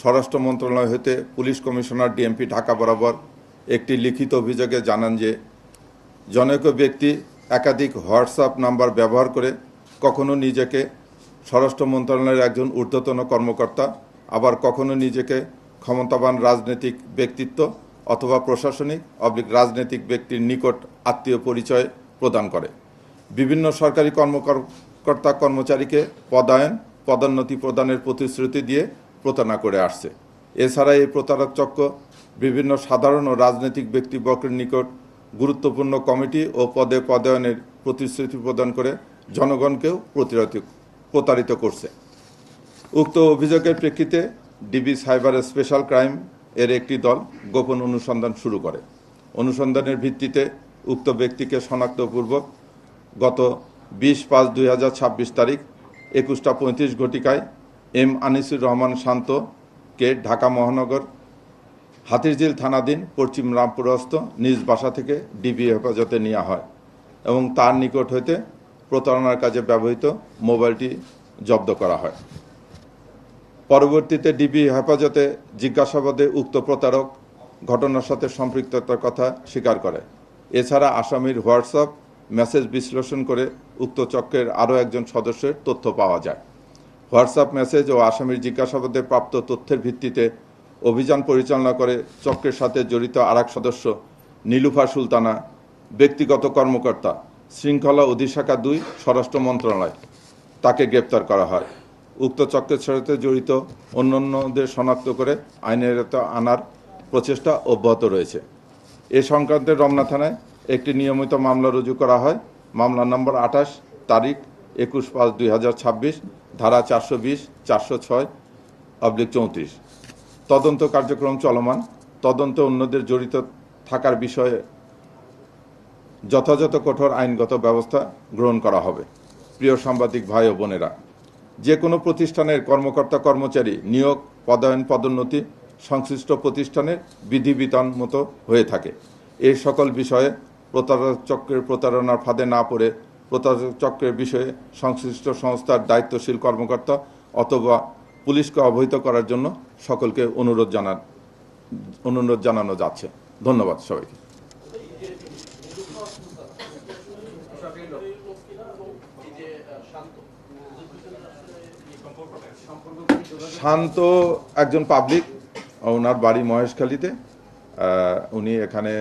স্বরাষ্ট্র মন্ত্রণালয় হতে পুলিশ কমিশনার ডিএমপি ঢাকা বরাবর একটি লিখিত অভিযোগে জানান যে জনৈক ব্যক্তি একাধিক হোয়াটসঅ্যাপ নাম্বার ব্যবহার করে কখনো নিজেকে স্বরাষ্ট্র মন্ত্রণালয়ের একজন ঊর্ধ্বতন কর্মকর্তা, আবার কখনো নিজেকে ক্ষমতাবান রাজনৈতিক ব্যক্তিত্ব অথবা প্রশাসনিক রাজনৈতিক ব্যক্তির নিকট আত্মীয় পরিচয় প্রদান করে। বিভিন্ন সরকারি কর্মকর্তা কর্মচারীকে পদোন্নতি প্রদানের প্রতিশ্রুতি দিয়ে প্রতারণা করে আসছে। এছাড়া এই প্রতারক চক্র বিভিন্ন সাধারণ ও রাজনৈতিক ব্যক্তিবর্গের নিকট গুরুত্বপূর্ণ কমিটি ও পদোন্নয়নের প্রতিশ্রুতি প্রদান করে জনগণকেও প্রতারিত করছে। উক্ত অভিযোগের প্রেক্ষিতে ডিবি সাইবার স্পেশাল ক্রাইম এর একটি দল গোপন অনুসন্ধান শুরু করে। অনুসন্ধানের ভিত্তিতে উক্ত ব্যক্তিকে শনাক্তপূর্বক গত 20/5/2026 তারিখ 21:35 ঘটিকায় এম আনিসুর রহমান শান্তকে ঢাকা মহানগর হাতিরঝিল থানাধীন পশ্চিম রামপুরস্থ নিজ বাসা থেকে ডিবি হেফাজতে নেওয়া হয় এবং তার নিকট হইতে প্রতারণার কাজে ব্যবহৃত মোবাইলটি জব্দ করা হয়। পরবর্তীতে ডিবি হেফাজতে জিজ্ঞাসাবাদে উক্ত প্রতারক ঘটনার সাথে সম্পৃক্ততার কথা স্বীকার করে। এছাড়া আসামির হোয়াটসঅ্যাপ মেসেজ বিশ্লেষণ করে উক্ত চক্রের আরও একজন সদস্যের তথ্য পাওয়া যায়। হোয়াটসঅ্যাপ মেসেজ ও আসামির জিজ্ঞাসাবাদে প্রাপ্ত তথ্যের ভিত্তিতে অভিযান পরিচালনা করে চক্রের সাথে জড়িত আরেক সদস্য নীলুফার সুলতানা, ব্যক্তিগত কর্মকর্তা, শৃঙ্খলা অধিশাখা 2, স্বরাষ্ট্র মন্ত্রণালয়, তাকে গ্রেপ্তার করা হয়। উক্ত চক্রের সাথে জড়িত অন্যান্যদের শনাক্ত করে আইনের আওতায় আনার প্রচেষ্টা অব্যাহত রয়েছে। এ সংক্রান্তে রমনা থানায় একটি নিয়মিত মামলা রুজু করা হয়। মামলা নম্বর 28 তারিখ 21/5/2026, ধারা 420, 406/34। তদন্ত কার্যক্রম চলমান। তদন্তে অন্যদের জড়িত থাকার বিষয়ে যথাযথ কঠোর আইনগত ব্যবস্থা গ্রহণ করা হবে। প্রিয় সাংবাদিক ভাই ও বোনেরা, যে কোনো প্রতিষ্ঠানের কর্মকর্তা কর্মচারী নিয়োগ, পদোন্নতি সংশ্লিষ্ট প্রতিষ্ঠানের বিধিবিধান মতো হয়ে থাকে। এই সকল বিষয়ে প্রতারক চক্রের প্রতারণার ফাঁদে না পড়ে প্রতারক চক্রের বিষয়ে সংশ্লিষ্ট সংস্থার দায়িত্বশীল কর্মকর্তা অথবা পুলিশকে অবহিত করার জন্য সকলকে অনুরোধ জানানো যাচ্ছে। ধন্যবাদ সবাইকে। শান্ত একজন পাবলিক, ওনার বাড়ি মহেশখালীতে। উনি এখানে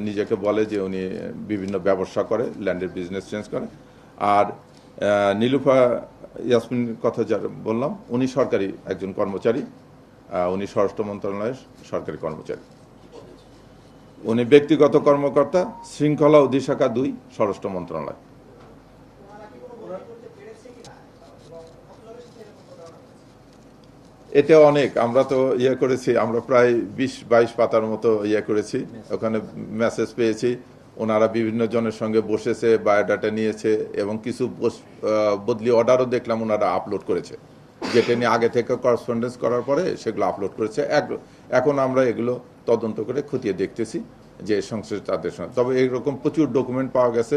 নিজেকে বলে যে উনি বিভিন্ন ব্যবসা করে, ল্যান্ডের বিজনেস চেঞ্জ করে। আর নীলুফা ইয়াসমিন কথা যারা বললাম, উনি সরকারি একজন কর্মচারী, উনি স্বরাষ্ট্র মন্ত্রণালয়ের সরকারি কর্মচারী। উনি ব্যক্তিগত কর্মকর্তা, শৃঙ্খলা অধিশাখা 2, স্বরাষ্ট্র মন্ত্রণালয়। এটা অনেক, আমরা তো করেছি, আমরা প্রায় 20-22 পাতার মতো করেছি। ওখানে মেসেজ পেয়েছি, ওনারা বিভিন্ন জনের সঙ্গে বসেছে, বায়োডাটা নিয়েছে এবং কিছু বদলি অর্ডারও দেখলাম ওনারা আপলোড করেছে, যেটা নিয়ে আগে থেকে করেসপন্ডেন্স করার পরে সেগুলো আপলোড করেছে। এখন আমরা এগুলো তদন্ত করে খতিয়ে দেখতেছি যে সংশ্লিষ্ট তাদের সঙ্গে। তবে এইরকম প্রচুর ডকুমেন্ট পাওয়া গেছে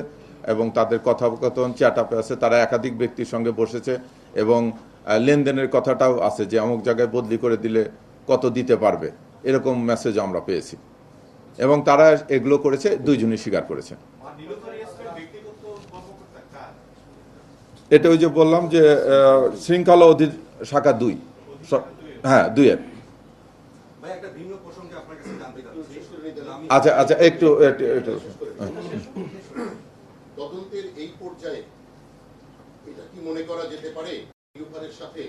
এবং তাদের কথোপকথন চ্যাট আপে আছে, তারা একাধিক ব্যক্তির সঙ্গে বসেছে এবং লেনদেনের কথাটাও আছে যে অমুক জায়গায় বদলি করে দিলে কত দিতে পারবে, এরকম মেসেজ আমরা পেয়েছি এবং তারা এগুলো করেছে, দুইজনই স্বীকার করেছে। এটা ওই যে বললাম যে শৃঙ্খলা অধিশাখা 2, হ্যাঁ 2-এর। আচ্ছা আচ্ছা, একটু তদন্তের এই পর্যায়ে এটা কি মনে করা যেতে পারে নীলুফারের সাথে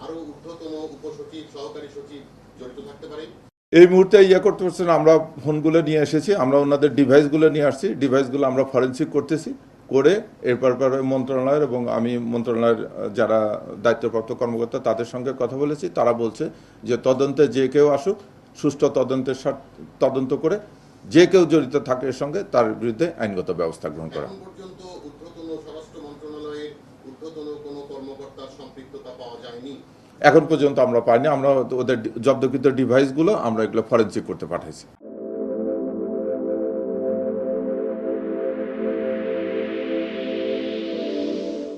আরো ঊর্ধ্বতন উপসচিব, সহকারী সচিব জড়িত থাকতে পারে? এই মুহূর্তে করতে পারছি না। আমরা ফোনগুলো নিয়ে এসেছি, আমরা ওনাদের ডিভাইসগুলো নিয়ে আসছি, ডিভাইসগুলো আমরা ফরেন্সিক করতেছি, করে এরপর মন্ত্রণালয়ের এবং আমি মন্ত্রণালয়ের যারা দায়িত্বপ্রাপ্ত কর্মকর্তা তাদের সঙ্গে কথা বলেছি। তারা বলছে যে তদন্তে যে কেউ আসুক, সুষ্ঠু তদন্ত করে যে কেউ জড়িত থাকে এর সঙ্গে তার বিরুদ্ধে আইনগত ব্যবস্থা গ্রহণ করা। এখন পর্যন্ত ঊর্ধ্বতন স্বরাষ্ট্র মন্ত্রণালয়ের ঊর্ধ্বতন কোনো কর্মকর্তার সম্পৃক্ততা পাওয়া যায়নি। এখন পর্যন্ত আমরা পাইনি। আমরা ওদের জব্দকৃত ডিভাইসগুলো আমরা এগুলো ফরেনসিক করতে পাঠাইছি।